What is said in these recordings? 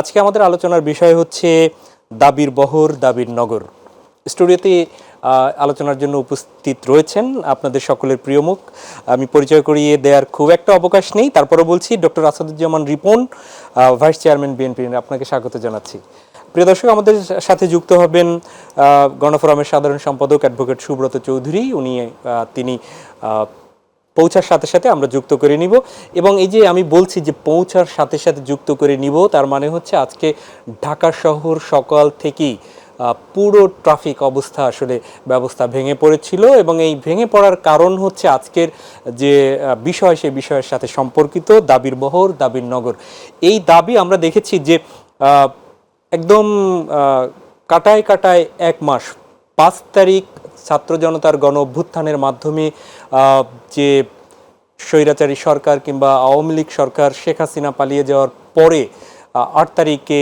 আজকে আমাদের আলোচনার বিষয় হচ্ছে দাবির বহর, দাবির নগর। স্টুডিওতে আলোচনার জন্য উপস্থিত রয়েছেন আপনাদের সকলের প্রিয় মুখ। আমি পরিচয় করিয়ে দেওয়ার খুব একটা অবকাশ নেই, তারপরে বলছি doctor Asaduzzaman Ripon, vice chairman BNP. আপনাকে স্বাগত জানাচ্ছি। প্রিয় দর্শক, আমাদের সাথে যুক্ত হবেন গণফোরামের সাধারণ সম্পাদক অ্যাডভোকেট সুব্রত চৌধুরী। তিনি পৌঁছার সাথে সাথে আমরা যুক্ত করে নিব। এবং এই যে আমি বলছি যে পৌঁছার সাথে সাথে যুক্ত করে নিব, তার মানে হচ্ছে আজকে ঢাকা শহর সকাল থেকেই পুরো ট্রাফিক ব্যবস্থা ভেঙে পড়েছিল। এবং এই ভেঙে পড়ার কারণ হচ্ছে আজকের যে বিষয়, সেই বিষয়ের সাথে সম্পর্কিত দাবির বহর, দাবির নগর। এই দাবি আমরা দেখেছি যে একদম কাটায় কাটায় 1 মাস, 5 তারিখ ছাত্র জনতার গণ অভ্যুত্থানের মাধ্যমে যে স্বৈরাচারী সরকার কিংবা আওয়ামী লীগ সরকার, শেখ হাসিনা পালিয়ে যাওয়ার পরে 8 তারিখে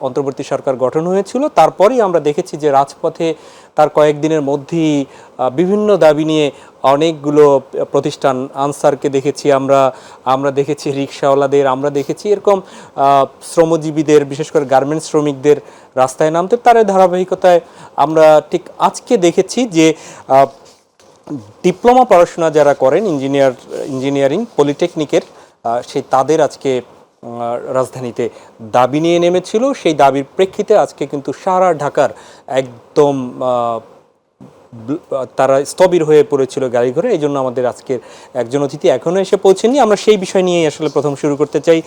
অন্তর্বর্তী সরকার গঠন হয়েছিল। তারপরেই আমরা দেখেছি যে রাজপথে তার কয়েকদিনের মধ্যেই বিভিন্ন দাবি নিয়ে অনেকগুলো প্রতিষ্ঠান, আনসারকে দেখেছি আমরা দেখেছি রিকশাওয়ালাদের, আমরা দেখেছি এরকম শ্রমজীবীদের, বিশেষ করে গার্মেন্টস শ্রমিকদের রাস্তায় নামতে। তার ধারাবাহিকতায় আমরা ঠিক আজকে দেখেছি যে ডিপ্লোমা পড়াশোনা যারা করেন, ইঞ্জিনিয়ারিং পলিটেকনিকের, তাদের আজকে রাজধানীতে দাবি নিয়ে নেমেছিল। সেই দাবির প্রেক্ষিতে আজকে কিন্তু সারা ঢাকার একদম তারা স্থবির হয়ে পড়েছিল গাড়ি ঘোড়া। এই জন্য আমাদের আজকের একজন অতিথি এখনো এসে পৌঁছেনি। আমরা সেই বিষয় নিয়েই আসলে প্রথম শুরু করতে চাই।